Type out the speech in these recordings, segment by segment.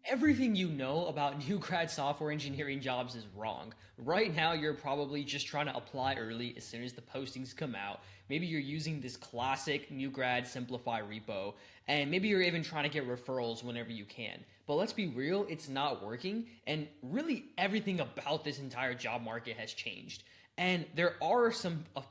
everything you know about new grad software engineering jobs is wrong. Right now, you're probably just trying to apply early as soon as the postings come out. Maybe you're using this classic new grad simplify repo, and maybe you're even trying to get referrals whenever you can. But let's be real, it's not working, and really everything about this entire job market has changed. And there are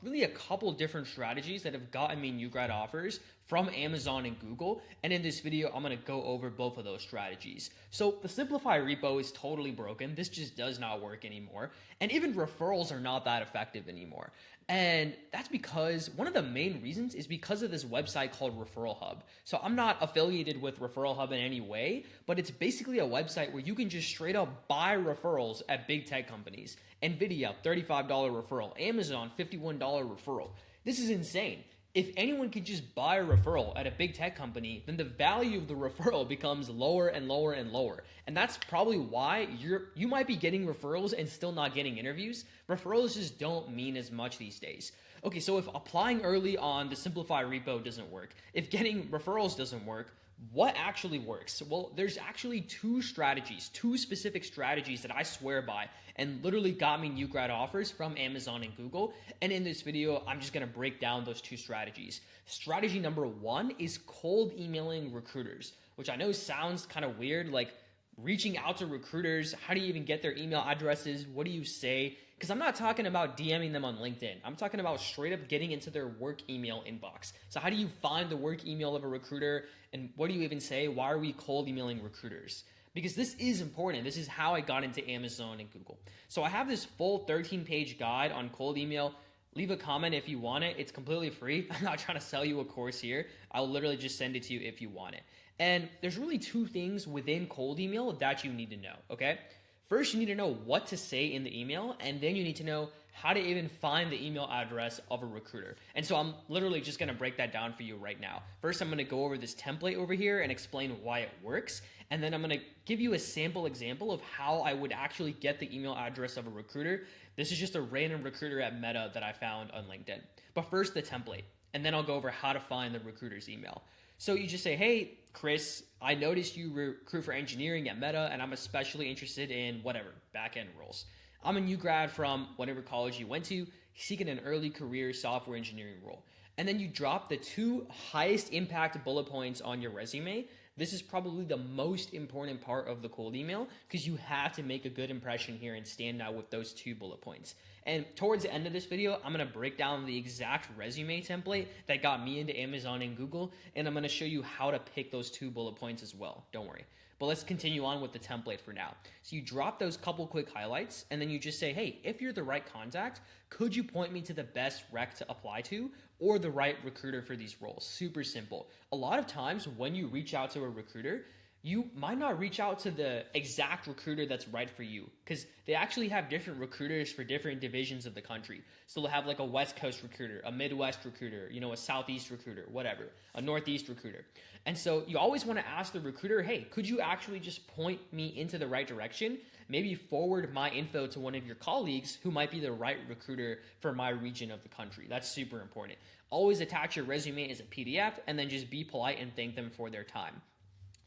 really a couple different strategies that have gotten me new grad offers from Amazon and Google. And in this video, I'm going to go over both of those strategies. So the Simplify repo is totally broken. This just does not work anymore. And even referrals are not that effective anymore. And that's because one of the main reasons is because of this website called Referral Hub. So I'm not affiliated with Referral Hub in any way, but it's basically a website where you can just straight up buy referrals at big tech companies. Nvidia, $35 referral. Amazon, $51 referral. This is insane. If anyone could just buy a referral at a big tech company, then the value of the referral becomes lower and lower and lower. And that's probably why you might be getting referrals and still not getting interviews. Referrals just don't mean as much these days. Okay, so if applying early on the Simplify repo doesn't work, if getting referrals doesn't work, what actually works? Well, there's actually two specific strategies that I swear by and literally got me new grad offers from Amazon and Google. And in this video, I'm just gonna break down those two strategies. Strategy number one is cold emailing recruiters, which I know sounds kind of weird, like reaching out to recruiters. How do you even get their email addresses? What do you say? Because I'm not talking about DMing them on LinkedIn. I'm talking about straight up getting into their work email inbox. So how do you find the work email of a recruiter? And what do you even say? Why are we cold emailing recruiters? Because this is important. This is how I got into Amazon and Google. So I have this full 13-page guide on cold email. Leave a comment if you want it. It's completely free. I'm not trying to sell you a course here. I'll literally just send it to you if you want it. And there's really two things within cold email that you need to know, okay? First, you need to know what to say in the email, and then you need to know how to even find the email address of a recruiter. And so I'm literally just gonna break that down for you right now. First, I'm gonna go over this template over here and explain why it works. And then I'm gonna give you a sample example of how I would actually get the email address of a recruiter. This is just a random recruiter at Meta that I found on LinkedIn. But first, the template, and then I'll go over how to find the recruiter's email. So you just say, hey, Chris, I noticed you recruit for engineering at Meta, and I'm especially interested in whatever, back-end roles. I'm a new grad from whatever college you went to, seeking an early career software engineering role. And then you drop the two highest impact bullet points on your resume. This is probably the most important part of the cold email because you have to make a good impression here and stand out with those two bullet points. And towards the end of this video, I'm going to break down the exact resume template that got me into Amazon and Google, and I'm going to show you how to pick those two bullet points as well. Don't worry. But let's continue on with the template for now. So you drop those couple quick highlights, and then you just say, hey, if you're the right contact, could you point me to the best rec to apply to or the right recruiter for these roles? Super simple. A lot of times when you reach out to a recruiter, you might not reach out to the exact recruiter that's right for you because they actually have different recruiters for different divisions of the country. So they'll have like a West Coast recruiter, a Midwest recruiter, a Southeast recruiter, whatever, a Northeast recruiter. And so you always want to ask the recruiter, hey, could you actually just point me into the right direction? Maybe forward my info to one of your colleagues who might be the right recruiter for my region of the country. That's super important. Always attach your resume as a PDF and then just be polite and thank them for their time.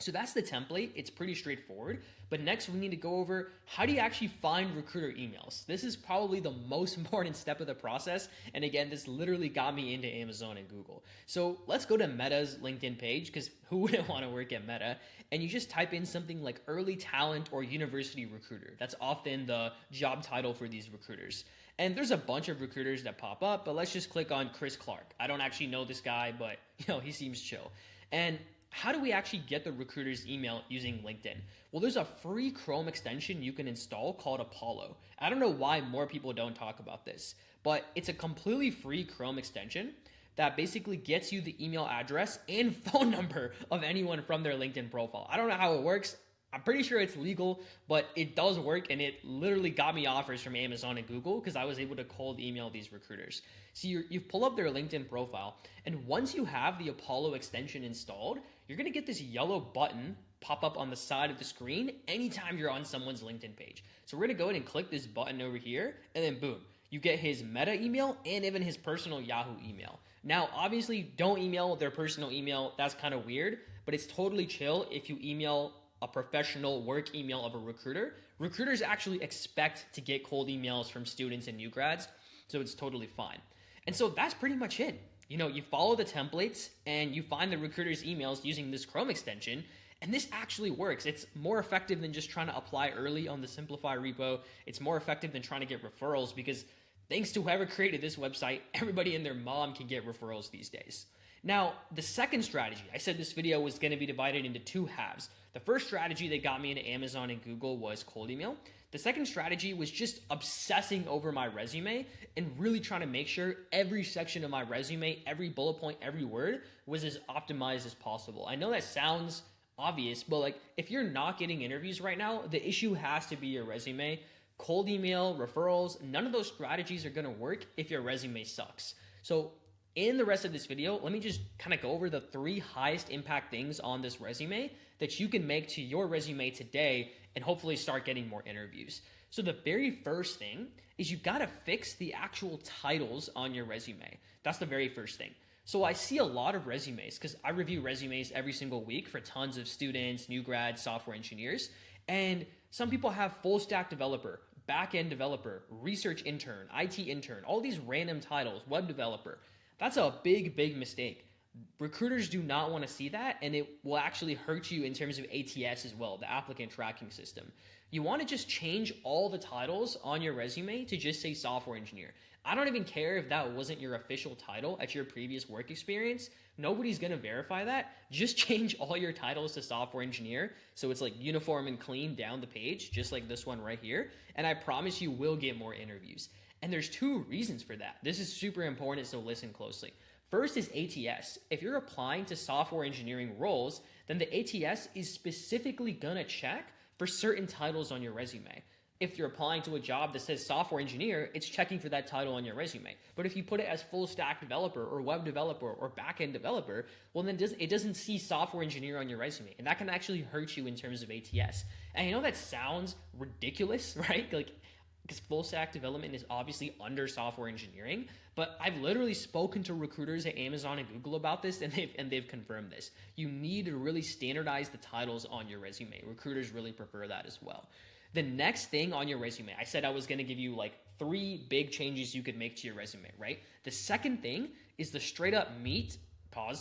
So that's the template. It's pretty straightforward. But next we need to go over how do you actually find recruiter emails? This is probably the most important step of the process. And again, this literally got me into Amazon and Google. So let's go to Meta's LinkedIn page because who wouldn't want to work at Meta? And you just type in something like early talent or university recruiter. That's often the job title for these recruiters. And there's a bunch of recruiters that pop up, but let's just click on Chris Clark. I don't actually know this guy, but he seems chill. And how do we actually get the recruiter's email using LinkedIn? Well, there's a free Chrome extension you can install called Apollo. I don't know why more people don't talk about this, but it's a completely free Chrome extension that basically gets you the email address and phone number of anyone from their LinkedIn profile. I don't know how it works. I'm pretty sure it's legal, but it does work, and it literally got me offers from Amazon and Google because I was able to cold email these recruiters. So you pull up their LinkedIn profile, and once you have the Apollo extension installed, you're going to get this yellow button pop up on the side of the screen anytime you're on someone's LinkedIn page. So we're going to go ahead and click this button over here, and then boom, you get his Meta email and even his personal Yahoo email. Now, obviously, don't email their personal email. That's kind of weird, but it's totally chill if you email a professional work email of a recruiter, recruiters actually expect to get cold emails from students and new grads, so it's totally fine. And so that's pretty much it. You follow the templates and you find the recruiter's emails using this Chrome extension, and this actually works. It's more effective than just trying to apply early on the Simplify repo. It's more effective than trying to get referrals because thanks to whoever created this website, everybody and their mom can get referrals these days. Now, the second strategy, I said this video was going to be divided into two halves. The first strategy that got me into Amazon and Google was cold email. The second strategy was just obsessing over my resume and really trying to make sure every section of my resume, every bullet point, every word was as optimized as possible. I know that sounds obvious, but if you're not getting interviews right now, the issue has to be your resume. Cold email, referrals, none of those strategies are going to work if your resume sucks. So in the rest of this video, let me just kind of go over the 3 highest impact things on this resume that you can make to your resume today and hopefully start getting more interviews. So the very first thing is you've got to fix the actual titles on your resume. That's the very first thing. So I see a lot of resumes because I review resumes every single week for tons of students, new grads, software engineers, and some people have full stack developer, back-end developer, research intern, IT intern, all these random titles, web developer. That's a big, big mistake. Recruiters do not want to see that, and it will actually hurt you in terms of ATS as well, the applicant tracking system. You want to just change all the titles on your resume to just say software engineer. I don't even care if that wasn't your official title at your previous work experience. Nobody's going to verify that. Just change all your titles to software engineer so it's uniform and clean down the page, just like this one right here, and I promise you will get more interviews. And there's 2 reasons for that. This is super important, so listen closely. First is ATS. If you're applying to software engineering roles, then the ATS is specifically gonna check for certain titles on your resume. If you're applying to a job that says software engineer, it's checking for that title on your resume. But if you put it as full stack developer or web developer or backend developer, well then it doesn't see software engineer on your resume. And that can actually hurt you in terms of ATS. And I know that sounds ridiculous, right? Because full stack development is obviously under software engineering, but I've literally spoken to recruiters at Amazon and Google about this, and they've confirmed this. You need to really standardize the titles on your resume. Recruiters really prefer that as well. The next thing on your resume, I said I was going to give you 3 big changes you could make to your resume, right? The second thing is the straight up meat,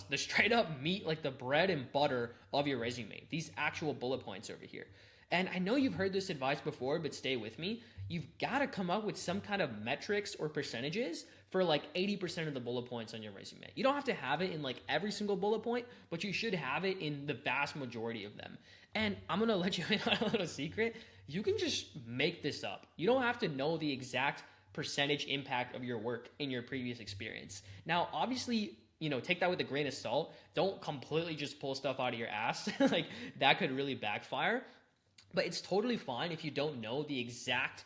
the straight up meat, the bread and butter of your resume, these actual bullet points over here. And I know you've heard this advice before, but stay with me. You've got to come up with some kind of metrics or percentages for 80% of the bullet points on your resume. You don't have to have it in every single bullet point, but you should have it in the vast majority of them. And I'm going to let you in on a little secret. You can just make this up. You don't have to know the exact percentage impact of your work in your previous experience. Now, obviously, take that with a grain of salt. Don't completely just pull stuff out of your ass. That could really backfire. But it's totally fine if you don't know the exact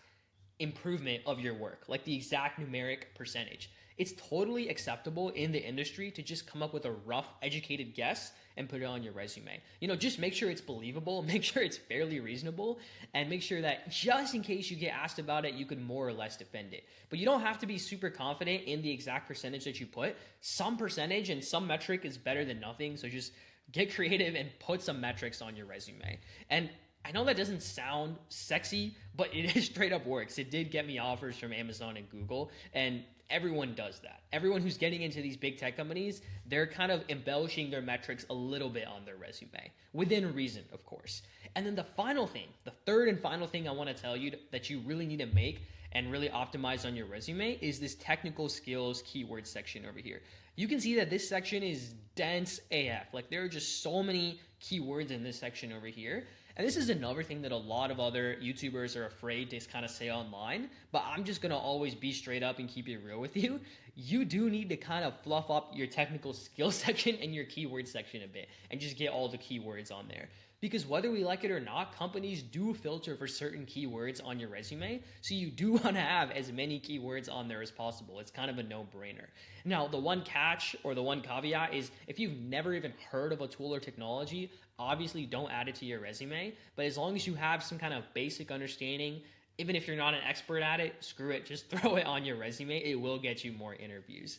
improvement of your work, the exact numeric percentage. It's totally acceptable in the industry to just come up with a rough, educated guess and put it on your resume. Just make sure it's believable, make sure it's fairly reasonable, and make sure that just in case you get asked about it, you can more or less defend it. But you don't have to be super confident in the exact percentage that you put. Some percentage and some metric is better than nothing, so just get creative and put some metrics on your resume. And I know that doesn't sound sexy, but it straight up works. It did get me offers from Amazon and Google, and everyone does that. Everyone who's getting into these big tech companies, they're kind of embellishing their metrics a little bit on their resume, within reason, of course. And then the final thing, the third and final thing I want to tell you that you really need to make and really optimize on your resume is this technical skills keyword section over here. You can see that this section is dense AF. There are just so many keywords in this section over here. And this is another thing that a lot of other YouTubers are afraid to kind of say online, but I'm just going to always be straight up and keep it real with you. You do need to kind of fluff up your technical skill section and your keyword section a bit and just get all the keywords on there. Because whether we like it or not, companies do filter for certain keywords on your resume, so you do want to have as many keywords on there as possible. It's kind of a no-brainer. Now, the one catch or the one caveat is if you've never even heard of a tool or technology, obviously don't add it to your resume, but as long as you have some kind of basic understanding, even if you're not an expert at it, screw it, just throw it on your resume. It will get you more interviews.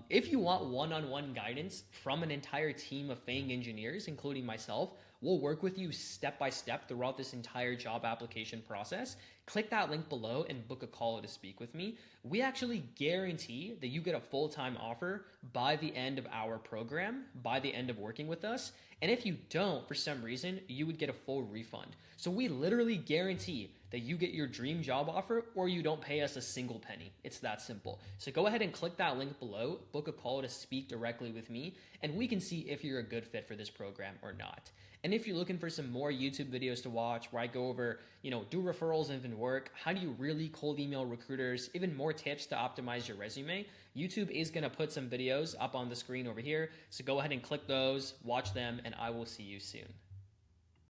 If you want one-on-one guidance from an entire team of FANG engineers, including myself, We'll work with you step by step throughout this entire job application process. Click that link below and book a call to speak with me. We actually guarantee that you get a full-time offer by the end of our program, by the end of working with us. And if you don't, for some reason, you would get a full refund. So we literally guarantee that you get your dream job offer or you don't pay us a single penny. It's that simple. So go ahead and click that link below, book a call to speak directly with me, and we can see if you're a good fit for this program or not. And if you're looking for some more YouTube videos to watch where I go over, do referrals and even work, how do you really cold email recruiters, even more tips to optimize your resume, YouTube is going to put some videos up on the screen over here. So go ahead and click those, watch them, and I will see you soon.